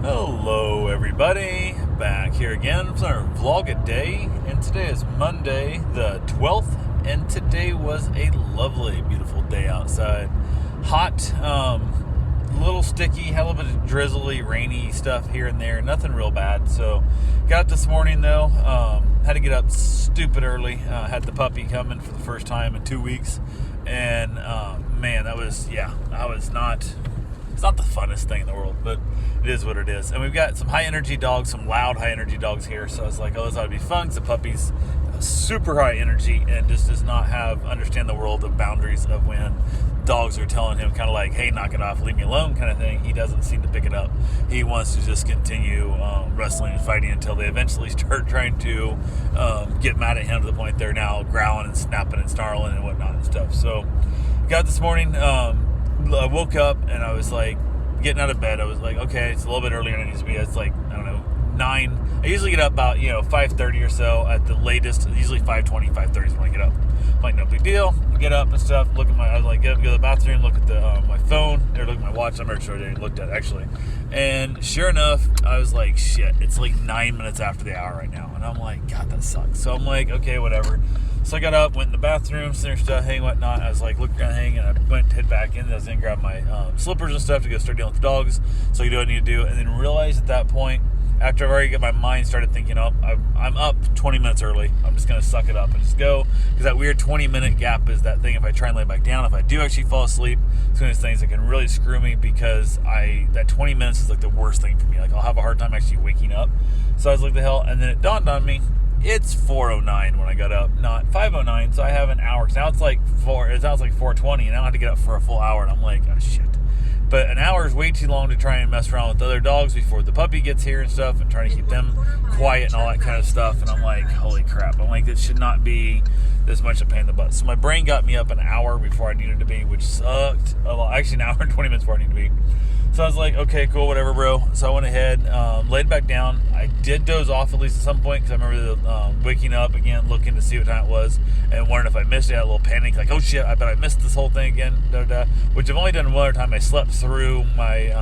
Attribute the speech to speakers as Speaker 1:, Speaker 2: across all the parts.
Speaker 1: Hello everybody, back here again for our Vlog-A-Day, and today is Monday the 12th, and today was a lovely, beautiful day outside. Hot, a little sticky, had a little bit of drizzly, rainy stuff here and there, nothing real bad. So got up this morning though, had to get up stupid early, had the puppy coming for the first time in 2 weeks, and man, it's not the funnest thing in the world, but it is what it is. And we've got some high energy dogs, some loud high energy dogs here. So I was like, oh, this ought to be fun. The puppy's super high energy and just does not understand the world of boundaries of when dogs are telling him kind of like, hey, knock it off, leave me alone kind of thing. He doesn't seem to pick it up. He wants to just continue wrestling and fighting until they eventually start trying to get mad at him to the point they're now growling and snapping and snarling and whatnot and stuff. So got this morning, I woke up and I was like, getting out of bed, I was like, okay, it's a little bit earlier than it needs to be. It's like, I don't know, 9. I usually get up about, 5:30 or so at the latest. Usually 5:20, 5:30 is when I get up. I'm like, no big deal. I get up and stuff, I was like, go to the bathroom, look at my phone, or look at my watch. I'm not sure I didn't looked at it, actually. And sure enough, I was like, shit, it's like 9 minutes after the hour right now. And I'm like, God, that sucks. So I'm like, okay, whatever. So I got up, went in the bathroom, finished hang whatnot. I was like, look around, hang, and I went to head back in. I was going to grab my slippers and stuff to go start dealing with the dogs. So I do what I need to do, and then realized at that point, after I've already got my mind started thinking, oh, I'm up 20 minutes early. I'm just going to suck it up and just go. Because that weird 20-minute gap is that thing. If I try and lay back down, if I do actually fall asleep, it's one of those things that can really screw me because that 20 minutes is like the worst thing for me. Like I'll have a hard time actually waking up. So I was like, the hell? And then it dawned on me, it's 4:09 when I got up, not 5:09. So I have an hour. Now it's like 4:20, and now I have to get up for a full hour. And I'm like, oh shit. But an hour is way too long to try and mess around with the other dogs before the puppy gets here and stuff, and trying to keep them quiet and all that kind of stuff. And I'm like, holy crap. I'm like, this should not be this much a pain in the butt. So my brain got me up an hour before I needed to be, which sucked a lot. Actually, an hour and 20 minutes before I needed to be. So I was like, okay, cool, whatever, bro. So I went ahead, laid back down. I did doze off at least at some point because I remember waking up again, looking to see what time it was, and wondering if I missed it. I had a little panic, like, oh shit, I bet I missed this whole thing again, which I've only done one other time. I slept through my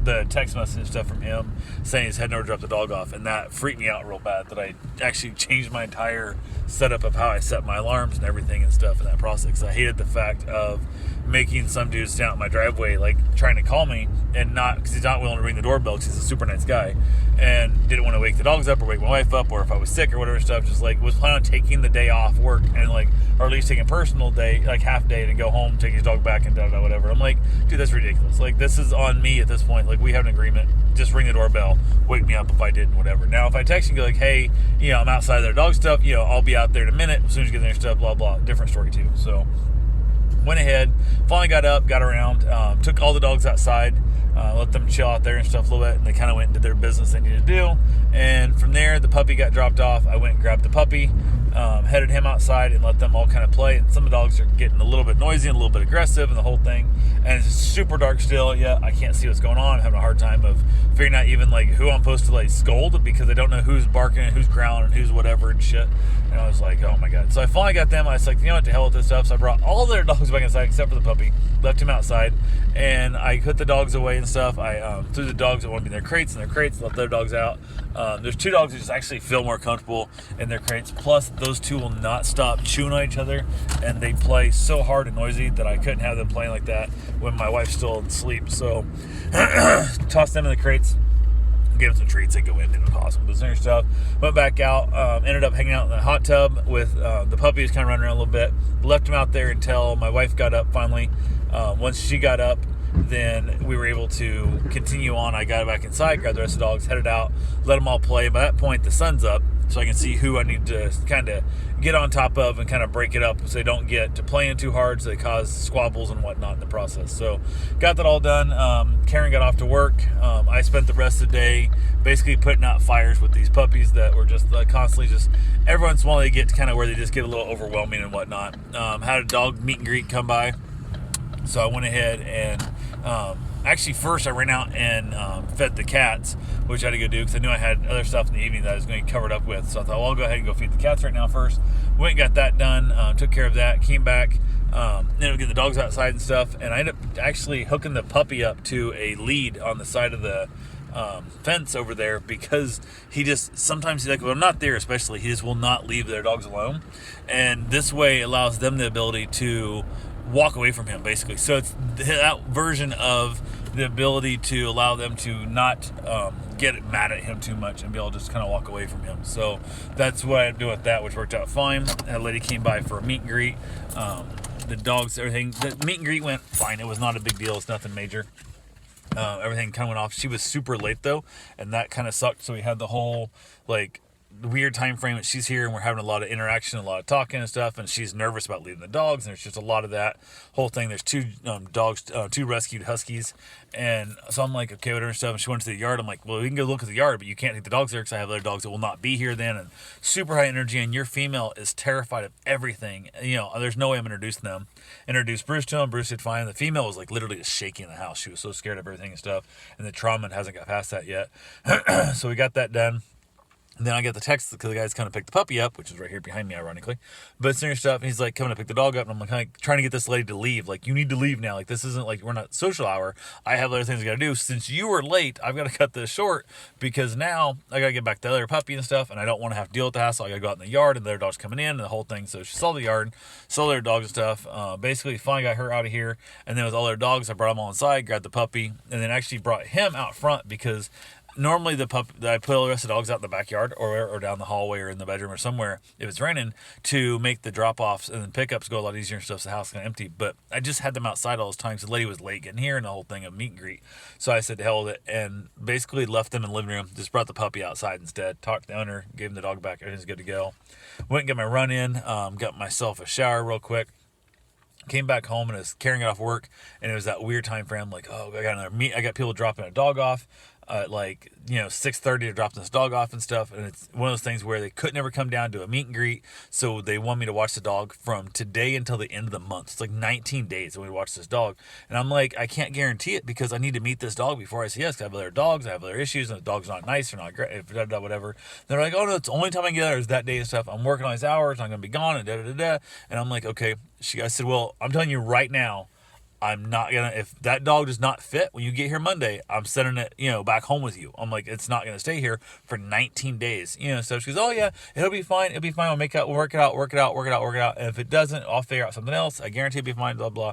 Speaker 1: the text message and stuff from him saying he's heading over to drop the dog off, and that freaked me out real bad that I actually changed my entire setup of how I set my alarms and everything and stuff in that process, because I hated the fact of making some dude stand out in my driveway like trying to call me, and not because he's not willing to ring the doorbell because he's a super nice guy and didn't want to wake the dogs up or wake my wife up, or if I was sick or whatever stuff, just like was planning on taking the day off work and like, or at least taking a personal day, like half day, to go home, take his dog back and whatever. I'm like, dude, that's ridiculous. Like, this is on me at this point. Like, we have an agreement, just ring the doorbell, wake me up if I didn't, whatever. Now if I text and go like, hey, I'm outside of their dog stuff, I'll be out there in a minute as soon as you get their stuff, blah blah, different story too. So went ahead, finally got up, got around, took all the dogs outside, let them chill out there and stuff a little bit, and they kind of went and did their business they needed to do. And from there, the puppy got dropped off. I went and grabbed the puppy, headed him outside, and let them all kind of play. And some of the dogs are getting a little bit noisy and a little bit aggressive and the whole thing. And it's super dark still. Yeah, I can't see what's going on. I'm having a hard time of figuring out even like who I'm supposed to like scold, because I don't know who's barking and who's growling and who's whatever and shit. And I was like, oh my God. So I finally got them. I was like, what, to hell with this stuff. So I brought all their dogs back inside except for the puppy, left him outside, and I put the dogs away and stuff. I threw the dogs that want to be in their crates, let their dogs out. There's 2 dogs that just actually feel more comfortable in their crates. Plus, those 2 will not stop chewing on each other, and they play so hard and noisy that I couldn't have them playing like that when my wife's still asleep. So, tossed them in the crates, gave them some treats. They go in, and it was awesome. But their stuff. Went back out, ended up hanging out in the hot tub with the puppy, was kind of running around a little bit. Left him out there until my wife got up finally. Once she got up, then we were able to continue on. I got back inside, grabbed the rest of the dogs, headed out, let them all play. By that point, the sun's up, so I can see who I need to kind of get on top of and kind of break it up so they don't get to playing too hard, so they cause squabbles and whatnot in the process. So got that all done. Karen got off to work. I spent the rest of the day basically putting out fires with these puppies that were just constantly just, every once in a while they get to kind of where they just get a little overwhelming and whatnot. Had a dog meet and greet come by, so I went ahead and actually first I ran out and fed the cats, which I had to go do because I knew I had other stuff in the evening that I was going to be covered up with. So I thought, well, I'll go ahead and go feed the cats right now first. Went and got that done, took care of that, came back, ended up getting the dogs outside and stuff, and I ended up actually hooking the puppy up to a lead on the side of the fence over there, because he just sometimes he's like, when I'm not there, especially, he just will not leave their dogs alone, and this way allows them the ability to walk away from him, basically. So it's that version of the ability to allow them to not get mad at him too much and be able to just kind of walk away from him. So that's what I do with that, which worked out fine. A lady came by for a meet and greet. The dogs, everything, the meet and greet went fine. It was not a big deal. It's nothing major. Everything kind of went off. She was super late though, and that kind of sucked. So we had the whole like weird time frame that she's here, and we're having a lot of interaction, a lot of talking and stuff, and she's nervous about leaving the dogs, and there's just a lot of that whole thing. There's two dogs, two rescued huskies, and so I'm like, okay, whatever stuff, and she went to the yard. I'm like, well, we can go look at the yard, but you can't take the dogs there because I have other dogs that will not be here then, and super high energy, and your female is terrified of everything. There's no way I'm introducing them. Introduced Bruce to him. Bruce did fine. The female was like literally just shaking in the house. She was so scared of everything and stuff, and the trauma hasn't got past that yet. So we got that done. And then I get the text because the guy's kind of picked the puppy up, which is right here behind me, ironically. But senior stuff, and he's like coming to pick the dog up, and I'm like kind of trying to get this lady to leave. Like, you need to leave now. Like, this isn't like we're not social hour. I have other things I got to do. Since you were late, I've got to cut this short because now I got to get back to the other puppy and stuff, and I don't want to have to deal with the hassle. I got to go out in the yard, and the other dog's coming in, and the whole thing. So she saw the yard, saw their dogs and stuff. Basically, finally got her out of here, and then with all their dogs, I brought them all inside, grabbed the puppy, and then actually brought him out front because normally I put all the rest of the dogs out in the backyard or down the hallway or in the bedroom or somewhere if it's raining to make the drop-offs and then pickups go a lot easier and stuff so the house is kind of empty. But I just had them outside all those times. The lady was late getting here and the whole thing of meet and greet. So I said to hell with it and basically left them in the living room. Just brought the puppy outside instead. Talked to the owner, gave him the dog back. Everything's good to go. Went and got my run in. Got myself a shower real quick. Came back home and I was carrying it off work, and it was that weird time frame. Like, oh, I got people dropping a dog off. 6:30 to drop this dog off and stuff, and it's one of those things where they could never come down to a meet and greet, so they want me to watch the dog from today until the end of the month. It's like 19 days that we watch this dog, and I'm like, I can't guarantee it because I need to meet this dog before I say yes. 'Cause I have other dogs, I have other issues, and the dog's not nice or not great, whatever. They're like, oh no, it's the only time I can get there is that day and stuff. I'm working on these hours, I'm gonna be gone, and and I'm like, okay. I said, well, I'm telling you right now, I'm not gonna, if that dog does not fit when you get here Monday, I'm sending it, back home with you. I'm like, it's not gonna stay here for 19 days. So she goes, oh yeah, it'll be fine. We'll work it out. And if it doesn't, I'll figure out something else. I guarantee it'll be fine, blah, blah.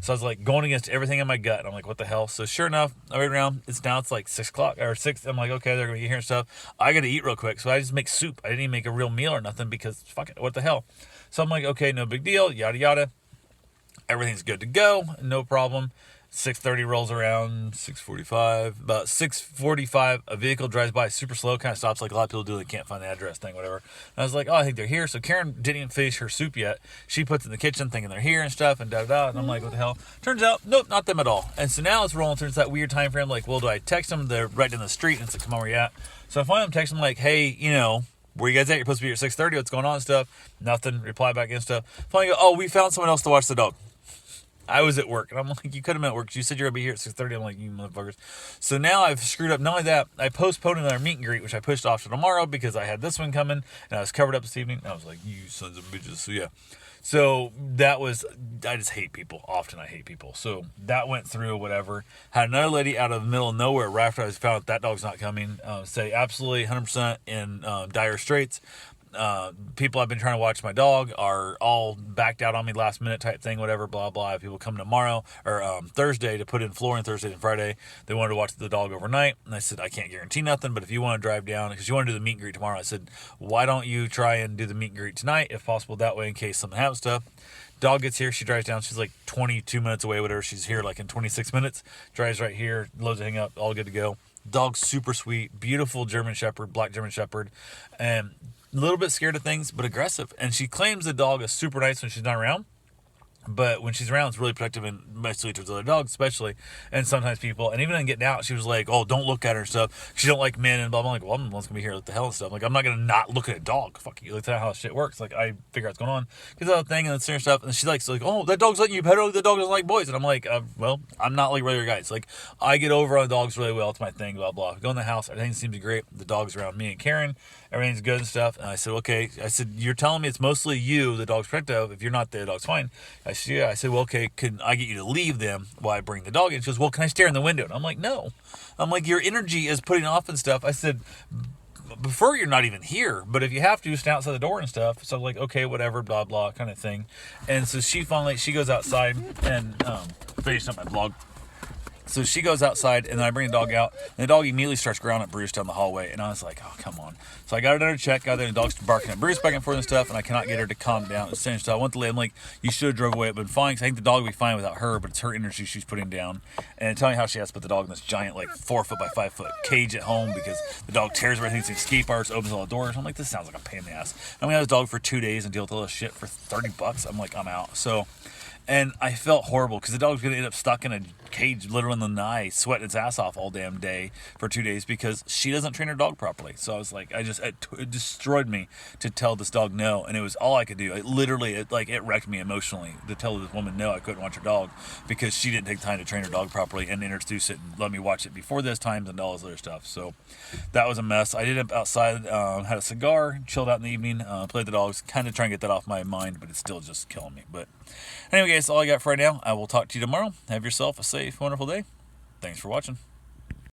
Speaker 1: So I was like going against everything in my gut. I'm like, what the hell? So sure enough, I wait around. It's like 6 o'clock or 6. I'm like, okay, they're gonna get here and stuff. I gotta eat real quick. So I just make soup. I didn't even make a real meal or nothing because fuck it, what the hell? So I'm like, okay, no big deal, yada yada. Everything's good to go, no problem. 6:30 rolls around, 6:45. About 6:45, a vehicle drives by super slow, kind of stops like a lot of people do. They can't find the address thing, whatever. And I was like, oh, I think they're here. So Karen didn't even finish her soup yet. She puts it in the kitchen thinking they're here and stuff and da-da-da. And I'm like, what the hell? Turns out, nope, not them at all. And so now it's rolling through that weird time frame. Like, well, do I text them? They're right down the street. And it's like, come on, where you at? So I finally I'm texting them like, hey, where you guys at? You're supposed to be here at 6:30. What's going on and stuff? Nothing. Reply back and stuff. Finally go, oh, we found someone else to watch the dog. I was at work, and I'm like, you could have been at work. You said you're going to be here at 6:30. I'm like, you motherfuckers. So now I've screwed up. Not only that, I postponed another meet and greet, which I pushed off to tomorrow because I had this one coming, and I was covered up this evening. And I was like, you sons of bitches. So, yeah. So that was, I just hate people. Often I hate people. So that went through, whatever. Had another lady out of the middle of nowhere right after I found that dog's not coming, say absolutely 100% in dire straits. People I've been trying to watch my dog are all backed out on me last minute type thing, whatever, blah, blah. People come tomorrow or Thursday to put in flooring Thursday and Friday. They wanted to watch the dog overnight. And I said, I can't guarantee nothing, but if you want to drive down, because you want to do the meet and greet tomorrow, I said, why don't you try and do the meet and greet tonight if possible, that way in case something happens stuff. Dog gets here, she drives down, she's like 22 minutes away, whatever. She's here like in 26 minutes, drives right here, loads everything up, all good to go. Dog's super sweet, beautiful German Shepherd, black German Shepherd, and a little bit scared of things, but aggressive. And she claims the dog is super nice when she's not around. But when she's around, it's really protective and mostly towards other dogs, especially. And sometimes people, and even in getting out, she was like, oh, don't look at her and stuff. She don't like men and blah, blah. I'm like, well, I'm the one's going to be here. What the hell and stuff. Like, I'm not going to not look at a dog. Fuck you. Like, that's how shit works. Like, I figure out what's going on. Because that thing and the stuff. And she's like, oh, that dog's letting you pet her. The dog doesn't like boys. And I'm like, well, I'm not like regular guys. Like, I get over on dogs really well. It's my thing, blah, blah. Go in the house. Everything seems great. The dog's around me and Karen. Everything's good and stuff. And I said, okay. I said, you're telling me it's mostly you the dog's protective of. If you're not there, the dog's fine. I said, well, okay, can I get you to leave them while I bring the dog in? She goes, well, can I stare in the window? And I'm like, no. I'm like, your energy is putting off and stuff. I said, prefer you're not even here, but if you have to, stand outside the door and stuff. So I'm like, okay, whatever, blah, blah, kind of thing. And so she goes outside and finished up my vlog. So she goes outside, and then I bring the dog out, and the dog immediately starts growling at Bruce down the hallway, and I was like, oh, come on. So I got her under check, got there, and the dog's barking at Bruce back and forth and stuff, and I cannot get her to calm down. So I went to lay, I'm like, you should have drove away. It would been fine, because I think the dog would be fine without her, but it's her energy she's putting down. And tell me how she has to put the dog in this giant, like, 4 foot by 5 foot cage at home, because the dog tears everything, it's escape bars, opens all the doors. I'm like, this sounds like a pain in the ass. I'm going to have this dog for 2 days and deal with all this shit for $30. I'm like, I'm out. So... And I felt horrible because the dog's going to end up stuck in a cage literally in the night, sweating its ass off all damn day for 2 days because she doesn't train her dog properly. So I was like, it destroyed me to tell this dog no. And it was all I could do. It wrecked me emotionally to tell this woman no, I couldn't watch her dog because she didn't take time to train her dog properly and introduce it and let me watch it before those times and all this other stuff. So that was a mess. I did it outside, had a cigar, chilled out in the evening, played the dogs, kind of trying to get that off my mind, but it's still just killing me. But anyway, guys, that's all I got for right now. I will talk to you tomorrow. Have yourself a safe, wonderful day. Thanks for watching.